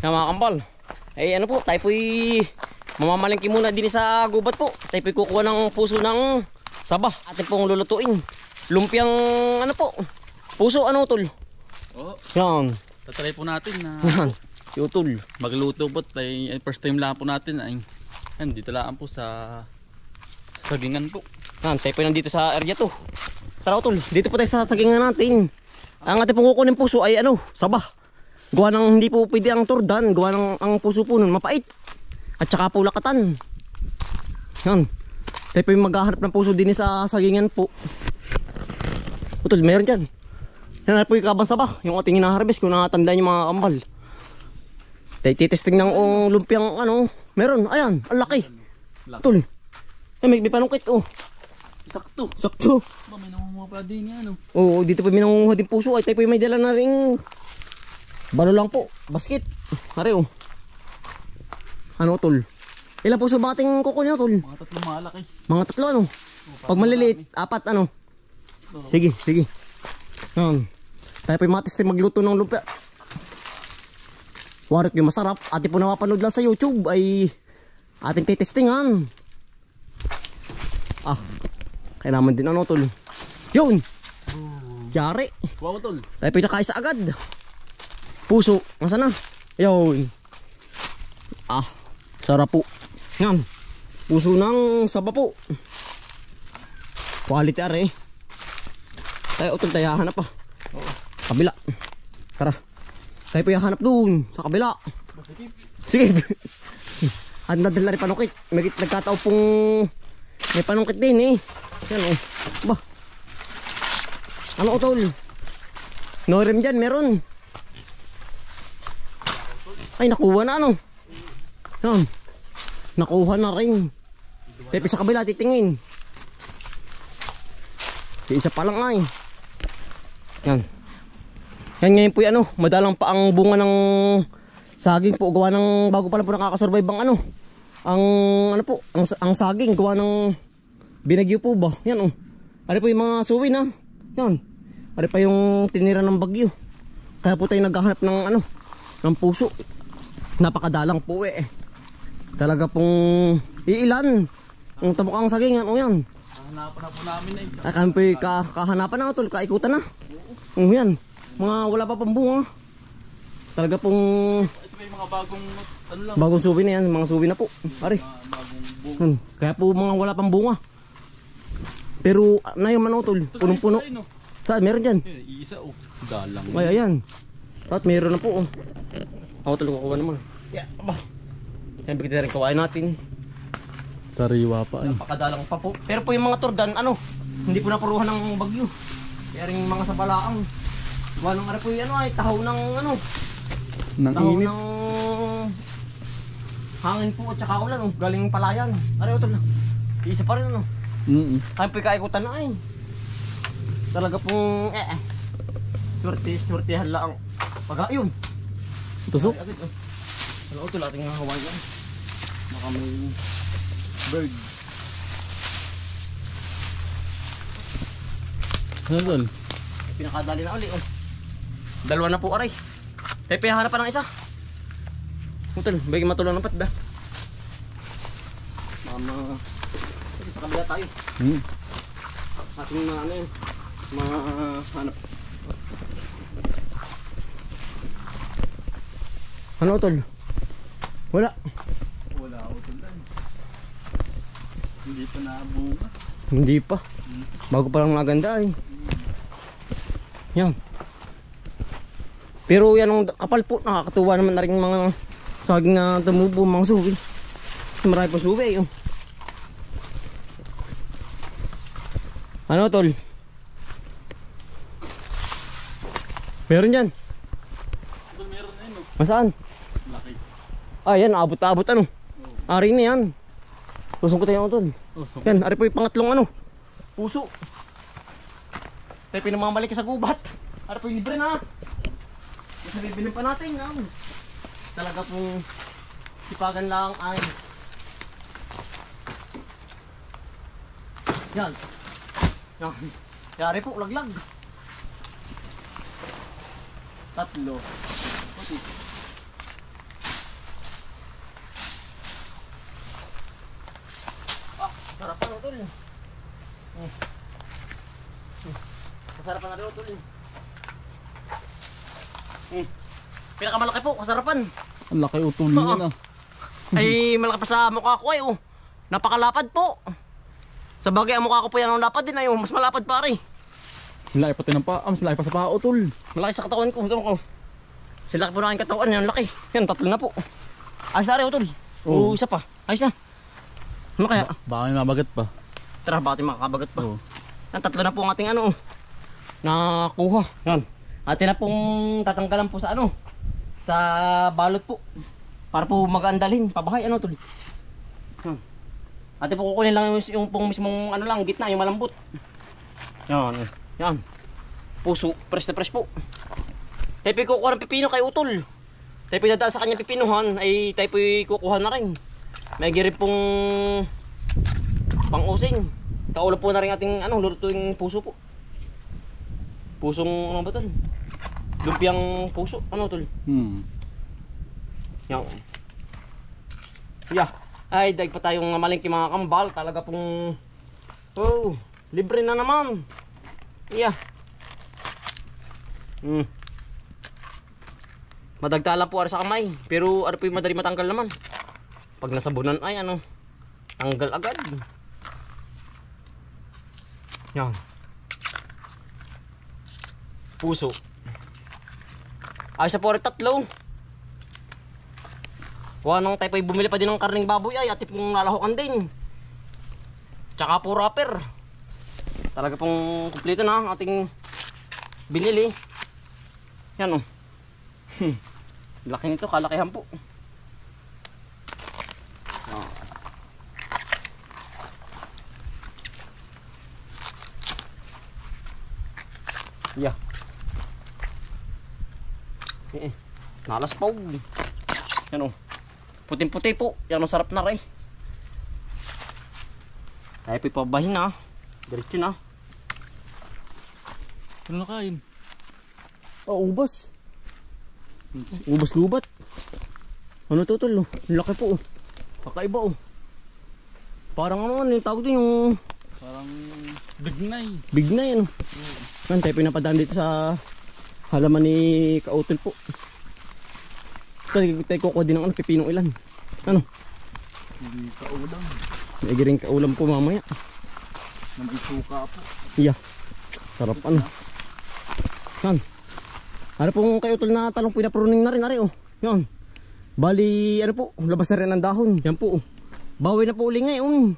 Yan mga kambal. Eh ano po, tayo po'y mamamalingki muna din sa gubat po. Tayo po'y kukuha ng puso ng saba. Atin pong lulutuin. Lumpiang ano po, puso ano tol? Oo. Yan. Tatry po natin na Yan. Si Utol. magluto po. First time lang po natin. Ay, yan, dito lang po sa sagingan po. Yan, tayo po'y nandito sa area to. Tara Utol, dito po tayo sa sagingan natin. Ang ating pong kukunin puso ay ano, saba. Gawa ng hindi po pwede ang turdan. Gawa ng ang puso po nun mapait. At saka po lakatan. Yan. Tayo po yung maghahanap ng puso din sa sagingan po. Utol, meron dyan. Yan po yung kabang saba. Yung ating hinaharvest kung nakatandaan yung mga kambal. Tayo titesting ng lumpiang ano. Meron, ayan, ang laki. Utol. May panungkit oh. Sakto. Sakto. Ba, may nangunguha pa din yan. Oo, dito po minangunguha din puso. Ay tayo po may dala na ring balo lang po, basket. Pare oh. Ano tol? Ilang puso ba ating kukunin tol? Mga tatlong malaki. Mga tatlo ano? Pag maliliit, apat ano? Sige, sige. Yan. Tayo po yung matesting magluto ng lumpia. Warik yung masarap. Ate po napapanood lang sa YouTube ay ating titestingan. Ah, kailangan din ano tol. Yun! Yari! Wow tol. Tayo po yung nakaisa agad. Puso, nasa na? Yun. Ah, sarap po. Yan. Puso ng saba po. Quality are. Tayo utol tayo hanap pa. Kabila. Tara. Tayo po yung hanap dun sa kabila. Sige. At nadala rin panungkit. May nagkatao pong may panungkit din eh. Yan oh. Ba. Ano utol? No rim dyan meron. Ay nakuha na ano. Yan. Nakuha na rin. Tayo sa kabila titingin. Isa pa lang ay. Yan. Yan ngayon po yung ano. Madalang pa ang bunga ng saging po. Gawa ng bago pa lang po nakakasurvive ang ano. Ang ano po. Ang saging. Gawa ng binagyo po ba. Yan oh. Ano po yung mga suwin ha. Yan. Ano pa yung tinira ng bagyo. Kaya po tayo naghahanap ng ano. Ng puso. Napakadalang po eh. Talaga pong iilan. Ang tamukang saging yan o yan. Hanapan na po namin eh. Ay kami po kahanapan na tol. Kaikutan na. O yan. Mga wala pa pang bunga. Talaga pong Ito may mga bagong ano lang. bagong suwi na yan. Mga suwi na po. Pare. Bagong bunga. Kaya po mga wala pang bunga. Pero na yung mano tol. Punong-puno. Saan? Meron dyan. Iisa oh. Dalang. Ay ayan. At meron na po oh. Ako tol kukuha naman. Yeah, aba. Yan bigyan rin kawain natin. Sariwa pa ay. Napakadalang pa po. Pero po yung mga turdan ano, hindi po napuruhan ng bagyo. Kaya rin mga sabalaang. Wanong ara po yung ano ay tahaw ng ano. Nang Tahaw init. ng hangin po at saka ulan oh. Galing palayan. Ari utol na. Isa pa rin ano. Kaya po kaikutan na ay. Talaga pong Swerte lang. Pag ayun. Tusok. Ay, agad, oh. Ano utol ating hawayan. Baka may bird. Ano tol? Pinakadali na uli oh. Dalawa na po aray. Pepe hanap pa ng isa. Utol, bigyan matulong ng patda. Mama. Sa kabila tayo. Ating mga ano yun. Mahanap. Ano utol? Wala. Wala ako tol. Hindi pa nabunga. Hindi pa. Bago pa lang maganda eh. Yan. Pero yan ang kapal po. Nakakatuwa naman na rin mga saging na tumubo, mga suwi. Marami pa suwi eh. Oh. Ano tol? Meron dyan. Tol meron na yun oh. Masaan? Laki. Ah yan, abot-abot ano. Ari na yan. Tusong ko tayo tol. Yan, ari po yung pangatlong ano. Puso. Tayo pinamamalik sa gubat. Ari po yung libre na. Kasi bibilin pa natin. Talaga pong sipagan lang ay. Yan. Yan. Yari po, laglag. Tatlo. utol. Kasarapan na rin utol. Pinakamalaki po, kasarapan. Ang laki utol niya na. Ay, malaki pa sa mukha ko eh. Napakalapad po. Sa bagay, ang mukha ko po yan ang lapad din ay. Mas malapad pare. Sila ay pati ng paa. Mas malaki pa sa paa utol. Malaki sa katawan ko. Sila po na aking katawan. Yan, laki. Yan, tatlo na po. Ayos na rin utol. Oo, isa pa. Ayos na. Ano kaya? Baka may mabagat pa. Tara, bakit makakabagat pa? Oo. Yan, tatlo na po ang ating ano. Nakuha. Yan. Atin na pong tatanggalan po sa ano. Sa balot po. Para po mag-andalhin. Pabahay ano tol. Atin po kukunin lang yung pong mismong ano lang, gitna, yung malambot. Yan. Yan. Puso. Press na press po. Tayo po kukuha ng pipino kay utol. Tayo po dadaan sa kanya pipinuhan. Ay tayo po kukuha na rin. May girin pong pang-using. Kaulap po na rin ating ano, lutuing puso po. Pusong ano ba tol? Lumpiang puso. Ano tol? Yan. Yeah. Ay, daig pa tayong malingki mga kambal. Talaga pong libre na naman. Yeah. Madagtala po ara sa kamay. Pero ano po yung madali matanggal naman. Pag nasabunan ay ano, tanggal agad. Yan. Puso. Ay sa po rin tatlo. Kuha nung tayo bumili pa din ng karning baboy ay at pong lalahokan din. Tsaka po wrapper. Talaga pong kumpleto na ang ating binili. Yan o. Laki nito, kalakihan po. Yeah. Nalas po. Yan o. Puting-puti po. Yan ang sarap na rin. Tayo pipabahin na. Diretso na. Ano na kain? Ubas. Ubas gubat. Ano to tol? Laki po. Kakaiba oh. Parang ano yung tawag din yung Parang bignay. Bignay ano. Yan tayo pinapadaan dito sa halaman ni Kautol po. Tayo kukuha din ng ano, pipinong ilan. Ano? Hindi kaulam. May giring kaulam po mamaya. Na may suka po. Yeah. Sarap ano. Yan. Ano pong Kautol na talong pinapruning na rin. Ari oh. Yan. Bali ano po, labas na rin ang dahon. Yan po oh. Bawi na po uli ngayon.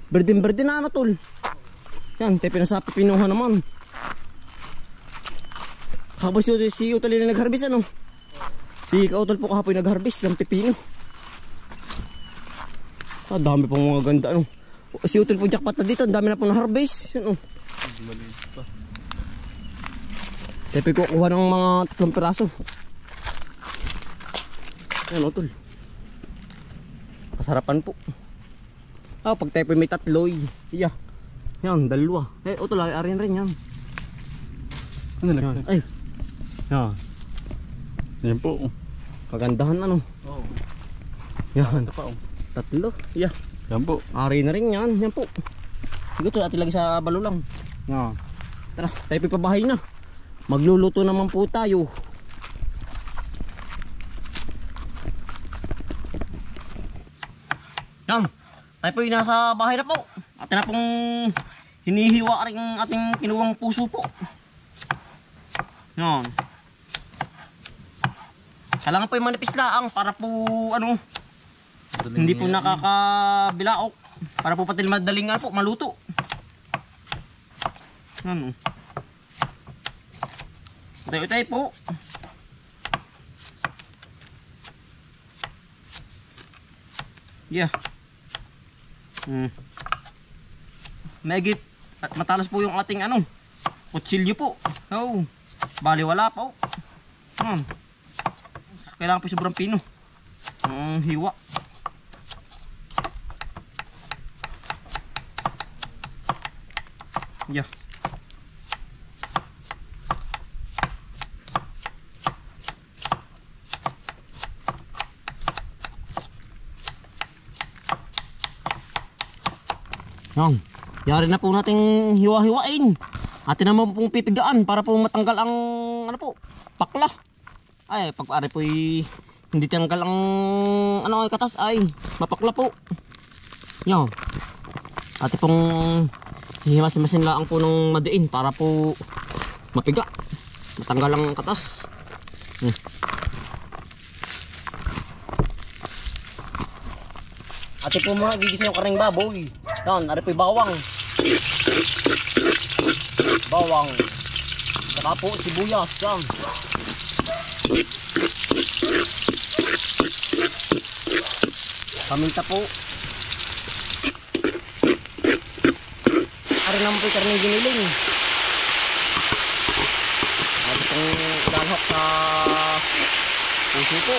Berdin-berdin na ano tol. Yan, tayo pinasa pipinuhan naman. Kapag si Utol na nag-harvest ano. Si Kautol po kahapon nag-harvest ng pipino. Dami pong mga ganda ano. Si Utol po jackpot na dito, dami na pong na-harvest. Yan oh. Maliit pa. Tayo kukuha ng mga 3 piraso. Yan Utol. Kasarapan po. Pag tayo may 3 iya. Yan, 2. Utol, arin rin yan. Ano lang? Ay. Yan. Yan po. Kagandahan ano. Oo. Yan. Ito pa oh. 3. Yeah. Yan po. Ari na rin yan. Yan po. Sige to, atin lagi sa balulang. Yan. Tara, tayo pipabahay na. Magluluto naman po tayo. Yan. Tayo po yung nasa bahay na po. Atin na pong hinihiwa rin ating kinuwang puso po. Yan. Kailangan po yung manipis laang para po ano, hindi po nakakabilaok. Para po pati madaling nga po maluto. Ano? Tayo po. Yeah. Megit at matalas po yung ating ano, kutsilyo po. Oh. Bali wala po. Kailangan po sobrang pino. Hiwa. Yeah. Yan. Yari na po nating hiwa-hiwain. Atin naman pong pipigaan para po matanggal ang ano po, pakla. Ay, pag ari po hindi tanggal ang ano ay katas ay mapakla po. Yan. Atin pong hihimas-himasin lang po ng madiin para po mapiga. Matanggal ang katas. Ate po mga gigising yung karing baboy. Yan, ari po yung bawang. Bawang. Saka po sibuyas. Yan. Paminta po. Ari naman po yung karning giniling. Ari pong ilalhat sa puso po.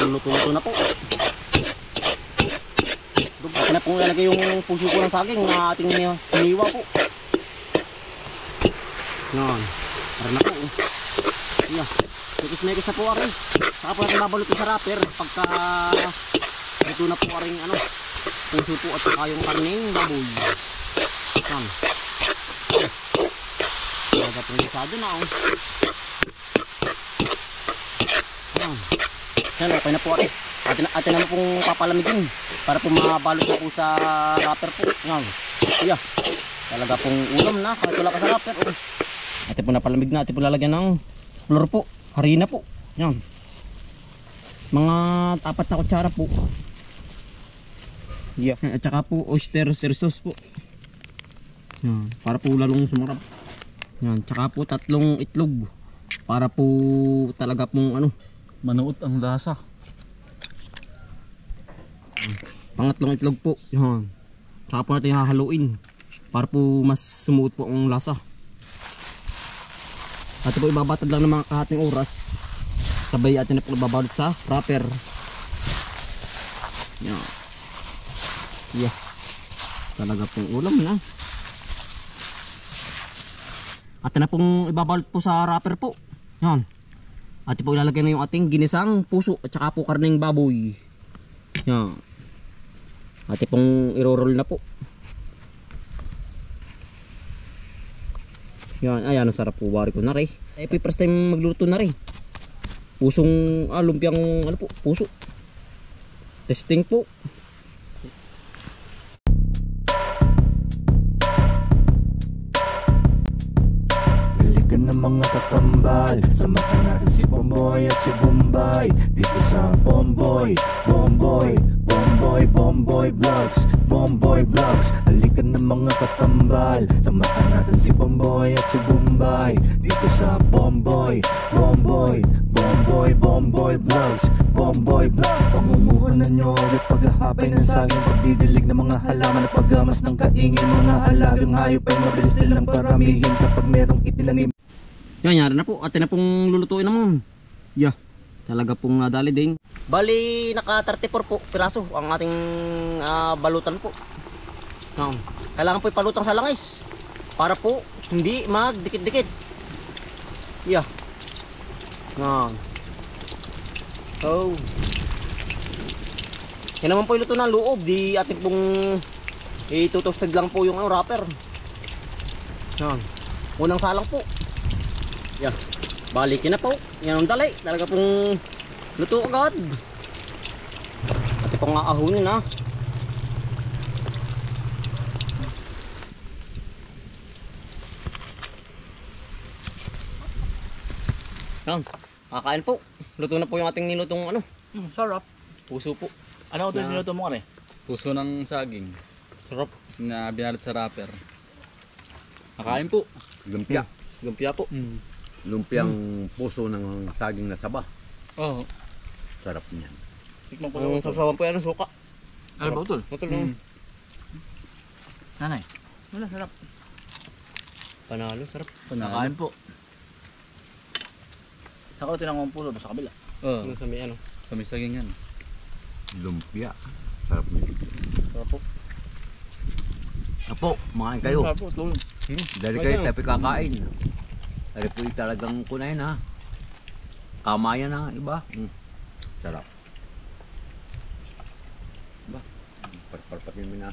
Luto-luto na po. Ito na pong ilalagay yung puso po ng saging na ating hiniwa po. Yan. Tara na po. Yan. Mikis-mikis na po ari. Saka po natin babalutin sa wrapper pagka luto na po aring ano, puso po at saka yung karning baboy. Yan. Talaga pong lisado na oh. Yan. Yan, okay na po ate. Atin naman pong papalamigin para po mabalot na po sa wrapper po. Yan. Yeah. Talaga pong ulam na kahit wala ka sa wrapper. Oh. Atin po napalamig na. Atin po lalagyan ng flor po. Harina po. Yan. Mga 4 na kutsara po. Yeah. At saka po oyster sauce po. Yan. Para po lalong sumarap. Yan. Tsaka po 3 itlog. Para po talaga pong ano, Manuot ang lasa. Pangatlong itlog po. Yan. Tsaka po natin hahaluin para po mas sumuot po ang lasa. At po ibabatad lang ng mga kahating oras. Sabay atin na po babalot sa wrapper. Yan. Yeah. Talaga pong ulam na. Atin na pong ibabalot po sa wrapper po. Yan. At po ilalagay na yung ating ginisang puso at saka po karning baboy. Yan. At pong iro-roll na po. Yan, ayan ang sarap po, wari ko na rin. Ay po first time magluto na rin. Pusong lumpiang ano po, puso. Testing po. Ng mga kakambal, samahan natin si Bomboy at si Bombay dito sa Bomboy Vlogs. Bomboy Vlogs, halikan ng mga kakambal, samahan natin si Bomboy at si Bombay dito sa Bomboy Vlogs. Bomboy Vlogs, pamumuhunan nyo ulit paghahapay ng saging, pagdidilig ng mga halaman at paggamas ng kaingin, mga alagang hayop ay mabilis nilang paramihin kapag merong itinanim. Yan, yari na po. Atin na pong lulutuin naman. Yeah. Talaga pong nadali din. Bali, naka 34 po piraso ang ating balutan po. Kailangan po ipalutang sa langis para po hindi magdikit-dikit. Yeah. Oh. Yan naman po iluto ng loob. Di atin pong itutoasted lang po yung wrapper. Unang salang po. Yeah. Balikin na po. Yan ang dali. Talaga pong luto agad. At pong aahunin na. Yan. Kakain po. Luto na po yung ating nilutong ano. Sarap. Puso po. Ano ito yung niluto mo ka rin? Puso ng saging Sarap. na binalot sa wrapper. Kakain po. Lumpia. Lumpia po. Lumpiang puso ng saging na saba. Oo. Sarap niyan. Tikman ko Ang lang. sasawan po yan ng suka. Ano ba utol? Utol na. Nanay. Wala, sarap. Panalo, sarap. Kakain po. Saka ito ng puso sa kabila. Ano sa may ano? Sa may saging yan. Lumpia. Sarap niyan. Sarap po. Apo, makain kayo. Sarap po, utol. Dahil kayo tayo kakain. Dahil po talagang kunain ha. Kamaya na nga iba. Sarap. Ba? Parpatin mo na.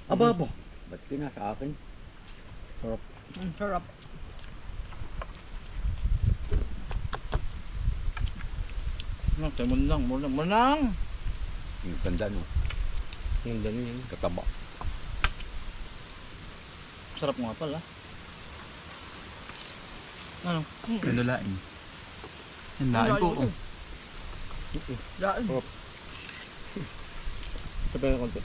Aba. Ba't kina sa akin? Sarap. Sarap. Munang. Yung ganda no. Yung dami yan. Kataba. Sarap nga pala. Ano? Ano laing? Yung laing po. Laing. Sabi ng konti.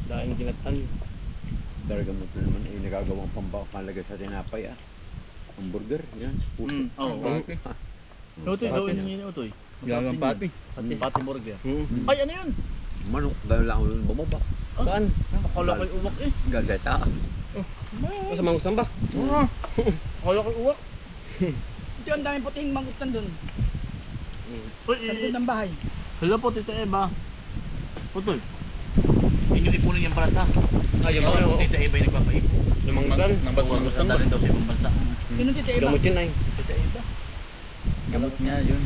Daing ginatan. Talaga mo ito naman ay nagagawang pambakalagay sa tinapay ah. Hamburger, yan. Puso. Oo. Utoy, gawin niyo yun, Utoy. Gagang pati. Pati burger. Hmm. Ay, ano yun? Manok, gano'n lang ako bumaba. Saan? Akala ko'y uwak eh. Gagata. Sa mangustan ba? Akala ko'y uwak. Ito ang daming puting mangustan dun. Uy, Sa ng bahay. hello po, Tita Eva. Utoy. Inyong ipunin yung balat ha. Ay, yung mga Tita Eva yung nagpapaipo. yung mangustan. Mangustan ba? Rin daw sa ibang bansa. Sino si Teba? Gamot yun ay. Tita Eva. Gamot niya yun.